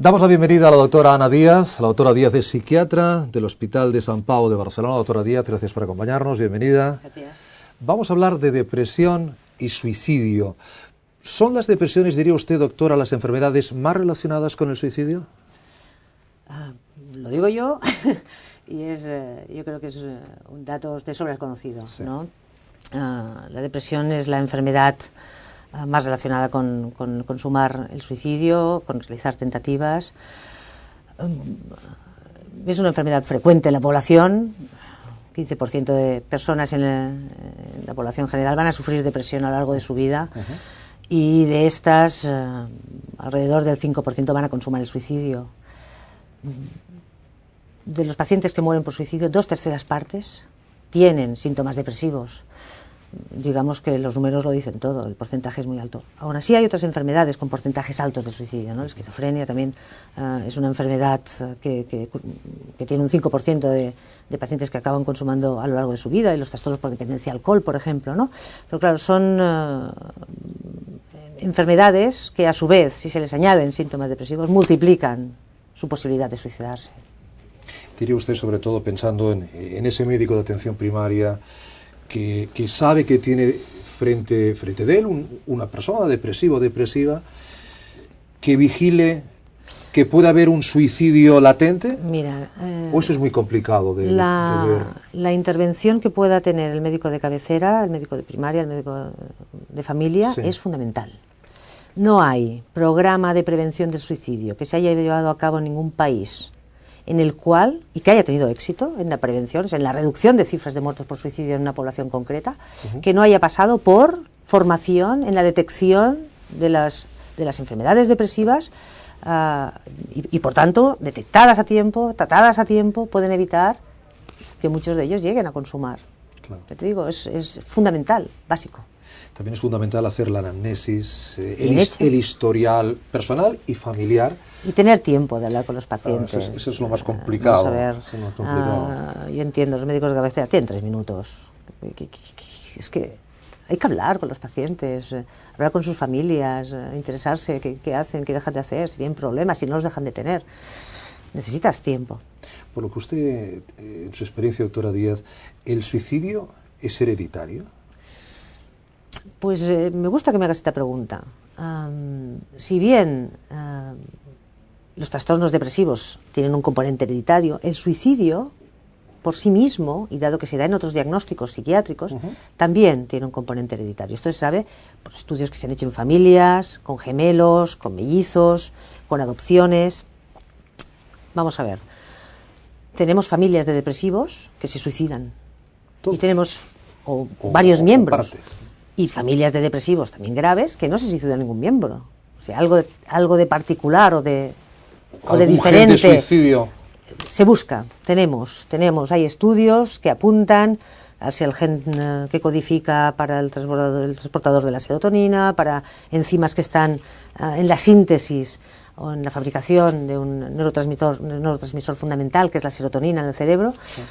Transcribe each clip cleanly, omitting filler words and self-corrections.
Damos la bienvenida a la doctora Ana Díaz. La doctora Díaz es psiquiatra del Hospital de Sant Pau de Barcelona. Doctora Díaz, gracias por acompañarnos, bienvenida. Gracias. Vamos a hablar de depresión y suicidio. ¿Son las depresiones, diría usted, doctora, las enfermedades más relacionadas con el suicidio? Lo digo yo y yo creo que es un dato de sobra conocido, sí. ¿No? La depresión es la enfermedad más relacionada con consumar el suicidio, con realizar tentativas. Es una enfermedad frecuente en la población. 15% de personas en la población general van a sufrir depresión a lo largo de su vida. Y de estas, alrededor del 5% van a consumar el suicidio. De los pacientes que mueren por suicidio, 2/3 partes tienen síntomas depresivos. Digamos que los números lo dicen todo, el porcentaje es muy alto. Aún así hay otras enfermedades con porcentajes altos de suicidio, ¿no? La esquizofrenia también es una enfermedad que tiene un 5% de pacientes que acaban consumando a lo largo de su vida, y los trastornos por dependencia de alcohol, por ejemplo, ¿no? Pero claro, son enfermedades que a su vez, si se les añaden síntomas depresivos, multiplican su posibilidad de suicidarse. Diría usted, sobre todo pensando en ese médico de atención primaria que sabe que tiene frente de él una persona depresiva o depresiva, que vigile que pueda haber un suicidio latente. Mira, ¿o eso es muy complicado de ver? La intervención que pueda tener el médico de cabecera, el médico de primaria, el médico de familia, sí, es fundamental. No hay programa de prevención del suicidio que se haya llevado a cabo en ningún país en el cual, y que haya tenido éxito en la prevención, o sea, en la reducción de cifras de muertos por suicidio en una población concreta, que no haya pasado por formación en la detección de las enfermedades depresivas y por tanto, detectadas a tiempo, tratadas a tiempo, pueden evitar que muchos de ellos lleguen a consumar. Claro. Te digo, es fundamental, básico. También es fundamental hacer la anamnesis, el historial personal y familiar. Y tener tiempo de hablar con los pacientes. Eso es lo más complicado. Yo entiendo, los médicos de cabecera tienen 3 minutos. Es que hay que hablar con los pacientes, hablar con sus familias, interesarse, qué hacen, qué dejan de hacer, si tienen problemas, si no los dejan de tener. Necesitas tiempo. Por lo que usted, en su experiencia, doctora Díaz, ¿el suicidio es hereditario? Pues me gusta que me hagas esta pregunta. Si bien los trastornos depresivos tienen un componente hereditario, el suicidio por sí mismo, y dado que se da en otros diagnósticos psiquiátricos, también tiene un componente hereditario. Esto se sabe por estudios que se han hecho en familias, con gemelos, con mellizos, con adopciones. Vamos a ver. Tenemos familias de depresivos que se suicidan. ¿Todos? Y tenemos varios miembros. Y familias de depresivos también graves que no se suicidan ningún miembro. O sea, algo de particular o de diferente. Gen de suicidio. Se busca, tenemos, hay estudios que apuntan hacia el gen que codifica para el transportador de la serotonina, para enzimas que están en la síntesis o en la fabricación de un neurotransmisor fundamental, que es la serotonina en el cerebro. Sí.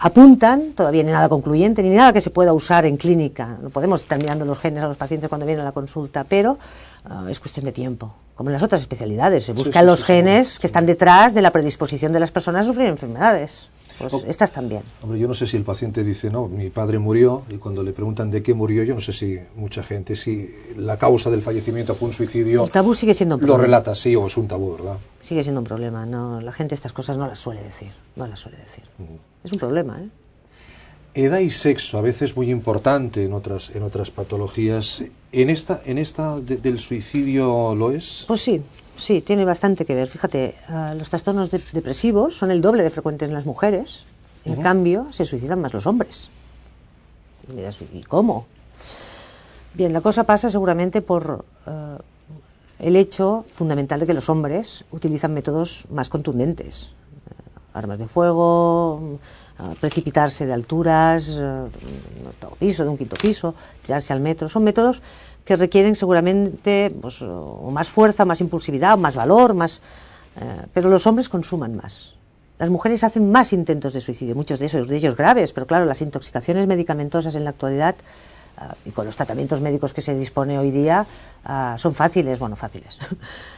Apuntan, todavía no hay nada concluyente, ni nada que se pueda usar en clínica. No podemos estar mirando los genes a los pacientes cuando vienen a la consulta, pero es cuestión de tiempo. Como en las otras especialidades, se buscan los genes que están detrás de la predisposición de las personas a sufrir enfermedades. Pues estas también. Hombre, yo no sé si el paciente dice, no, mi padre murió, y cuando le preguntan de qué murió, yo no sé si mucha gente, si la causa del fallecimiento fue un suicidio. El tabú sigue siendo un problema. Lo relata, sí, o es un tabú, ¿verdad? Sigue siendo un problema, no, la gente estas cosas no las suele decir, Es un problema, ¿eh? Edad y sexo, a veces muy importante en otras patologías. ¿En esta del suicidio lo es? Pues sí, tiene bastante que ver. Fíjate, los trastornos depresivos son el doble de frecuentes en las mujeres. En cambio, se suicidan más los hombres. Y me dirás, ¿y cómo? Bien, la cosa pasa seguramente por el hecho fundamental de que los hombres utilizan métodos más contundentes. Armas de fuego, precipitarse de alturas, de un octavo piso, de un quinto piso, tirarse al metro. Son métodos que requieren seguramente pues, o más fuerza, más impulsividad, más valor, pero los hombres consuman más. Las mujeres hacen más intentos de suicidio, muchos de ellos graves, pero claro, las intoxicaciones medicamentosas en la actualidad y con los tratamientos médicos que se dispone hoy día, son fáciles, bueno, fáciles.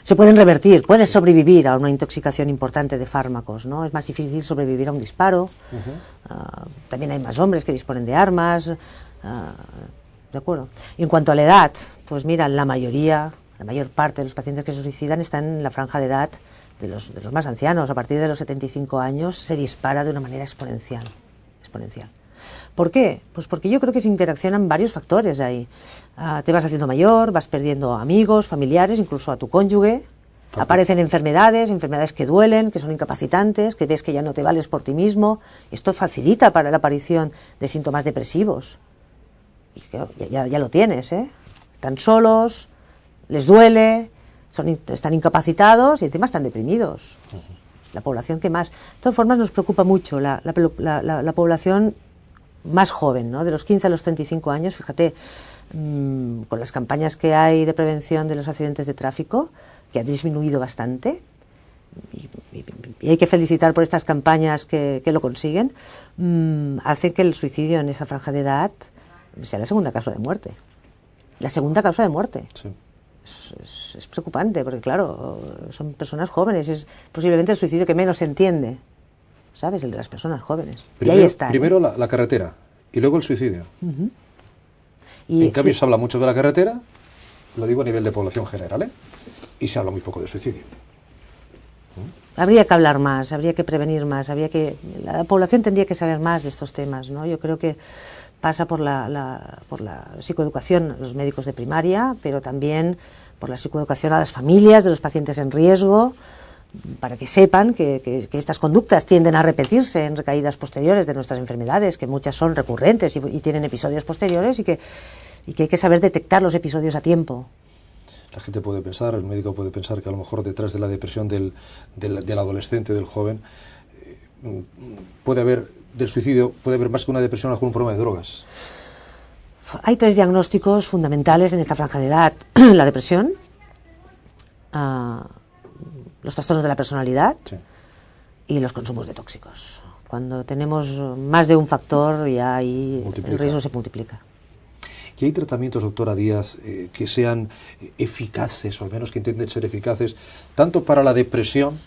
Se pueden revertir, puedes sobrevivir a una intoxicación importante de fármacos, ¿no? Es más difícil sobrevivir a un disparo. También hay más hombres que disponen de armas. ¿De acuerdo? Y en cuanto a la edad, pues mira, la mayor parte de los pacientes que se suicidan están en la franja de edad de los más ancianos. A partir de los 75 años se dispara de una manera exponencial. ¿Por qué? Pues porque yo creo que se interaccionan varios factores ahí. Te vas haciendo mayor, vas perdiendo amigos, familiares, incluso a tu cónyuge. Aparecen enfermedades que duelen, que son incapacitantes, que ves que ya no te vales por ti mismo. Esto facilita para la aparición de síntomas depresivos. Y ya lo tienes, ¿eh? Están solos, les duele, están incapacitados y encima están deprimidos. La población que más. De todas formas nos preocupa mucho la población más joven, ¿no? De los 15 a los 35 años, fíjate, con las campañas que hay de prevención de los accidentes de tráfico, que ha disminuido bastante, y hay que felicitar por estas campañas que lo consiguen, hacen que el suicidio en esa franja de edad sea la segunda causa de muerte. La segunda causa de muerte. Sí. Es preocupante, porque claro, son personas jóvenes, es posiblemente el suicidio que menos se entiende, ¿sabes? El de las personas jóvenes. Primero, y ahí está. Primero la carretera y luego el suicidio. En cambio se habla mucho de la carretera, lo digo a nivel de población general, ¿eh? Y se habla muy poco de suicidio. Habría que hablar más, habría que prevenir más, la población tendría que saber más de estos temas, ¿no? Yo creo que pasa por la psicoeducación a los médicos de primaria, pero también por la psicoeducación a las familias de los pacientes en riesgo, para que sepan que estas conductas tienden a repetirse en recaídas posteriores de nuestras enfermedades, que muchas son recurrentes y tienen episodios posteriores, y que hay que saber detectar los episodios a tiempo. La gente puede pensar, el médico puede pensar que a lo mejor detrás de la depresión del adolescente, del joven, del suicidio, puede haber más que una depresión, algún problema de drogas. Hay 3 diagnósticos fundamentales en esta franja de edad: la depresión, los trastornos de la personalidad, sí, y los consumos de tóxicos. Cuando tenemos más de un factor, ya ahí el riesgo se multiplica. ¿Y hay tratamientos, doctora Díaz, que sean eficaces, o al menos que intenten ser eficaces, tanto para la depresión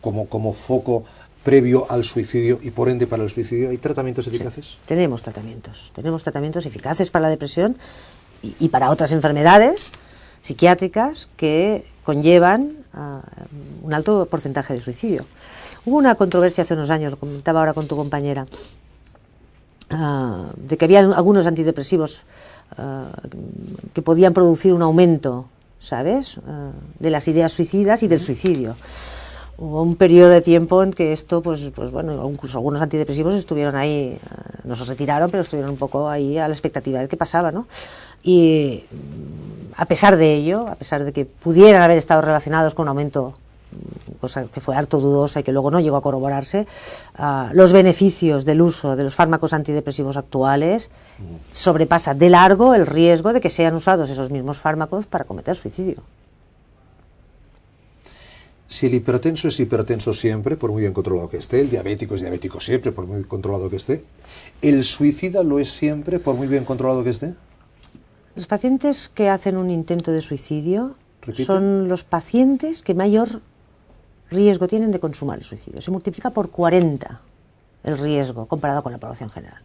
como foco previo al suicidio y por ende para el suicidio? ¿Hay tratamientos eficaces? Sí, tenemos tratamientos eficaces para la depresión y para otras enfermedades psiquiátricas que conllevan un alto porcentaje de suicidio. Hubo una controversia hace unos años, lo comentaba ahora con tu compañera, de que había algunos antidepresivos que podían producir un aumento, ¿sabes?, de las ideas suicidas y del suicidio. Hubo un periodo de tiempo en que esto, pues bueno, incluso algunos antidepresivos estuvieron ahí, no se retiraron, pero estuvieron un poco ahí a la expectativa de qué pasaba, ¿no? Y a pesar de ello, a pesar de que pudieran haber estado relacionados con un aumento, cosa que fue harto dudosa y que luego no llegó a corroborarse, los beneficios del uso de los fármacos antidepresivos actuales sobrepasa de largo el riesgo de que sean usados esos mismos fármacos para cometer suicidio. Si el hipertenso es hipertenso siempre, por muy bien controlado que esté, el diabético es diabético siempre, por muy controlado que esté, ¿el suicida lo es siempre, por muy bien controlado que esté? Los pacientes que hacen un intento de suicidio son los pacientes que mayor riesgo tienen de consumar el suicidio. Se multiplica por 40 el riesgo comparado con la población general.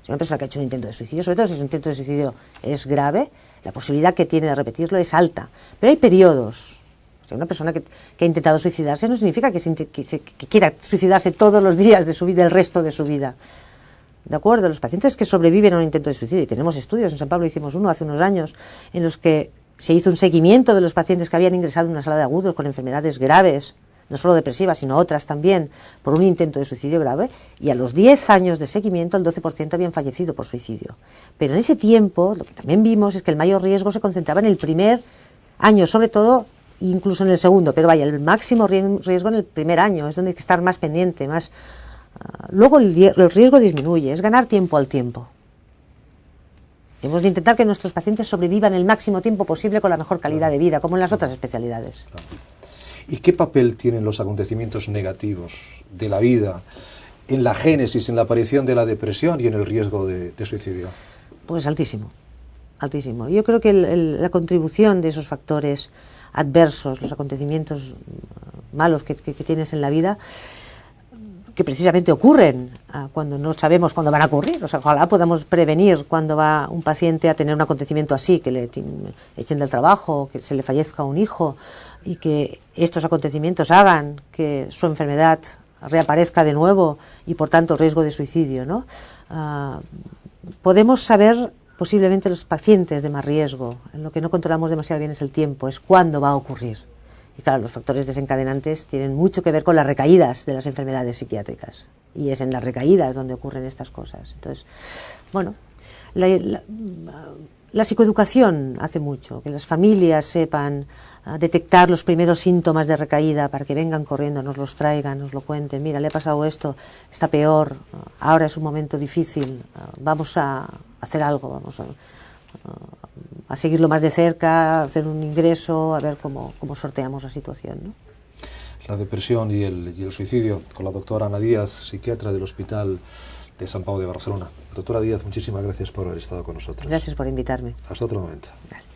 Si una persona que ha hecho un intento de suicidio, sobre todo si ese intento de suicidio es grave, la posibilidad que tiene de repetirlo es alta. Pero hay periodos. O sea, una persona que ha intentado suicidarse no significa que quiera suicidarse todos los días de su vida, el resto de su vida. ¿De acuerdo? Los pacientes que sobreviven a un intento de suicidio, y tenemos estudios, en San Pablo hicimos uno hace unos años, en los que se hizo un seguimiento de los pacientes que habían ingresado en una sala de agudos con enfermedades graves, no solo depresivas, sino otras también, por un intento de suicidio grave, y a los 10 años de seguimiento el 12% habían fallecido por suicidio. Pero en ese tiempo, lo que también vimos es que el mayor riesgo se concentraba en el primer año, sobre todo, incluso en el segundo, pero vaya, el máximo riesgo en el primer año, es donde hay que estar más pendiente, más... luego el riesgo disminuye, es ganar tiempo al tiempo. Hemos de intentar que nuestros pacientes sobrevivan el máximo tiempo posible con la mejor calidad de vida, como en las otras especialidades. ¿Y qué papel tienen los acontecimientos negativos de la vida en la génesis, en la aparición de la depresión y en el riesgo de suicidio? Pues altísimo, altísimo. Yo creo que la contribución de esos factores adversos, los acontecimientos malos que tienes en la vida, que precisamente ocurren cuando no sabemos cuándo van a ocurrir. O sea, ojalá podamos prevenir cuando va un paciente a tener un acontecimiento así, que le echen del trabajo, que se le fallezca un hijo, y que estos acontecimientos hagan que su enfermedad reaparezca de nuevo y por tanto riesgo de suicidio, ¿no? Podemos saber posiblemente los pacientes de más riesgo. En lo que no controlamos demasiado bien es el tiempo, es cuándo va a ocurrir. Y claro, los factores desencadenantes tienen mucho que ver con las recaídas de las enfermedades psiquiátricas. Y es en las recaídas donde ocurren estas cosas. Entonces, bueno, la psicoeducación hace mucho, que las familias sepan detectar los primeros síntomas de recaída para que vengan corriendo, nos los traigan, nos lo cuenten. Mira, le ha pasado esto, está peor, ahora es un momento difícil, vamos a hacer algo, vamos a seguirlo más de cerca, a hacer un ingreso, a ver cómo sorteamos la situación, ¿no? La depresión y el suicidio, con la doctora Ana Díaz, psiquiatra del Hospital de Sant Pau de Barcelona. Doctora Díaz, muchísimas gracias por haber estado con nosotros. Gracias por invitarme. Hasta otro momento. Vale.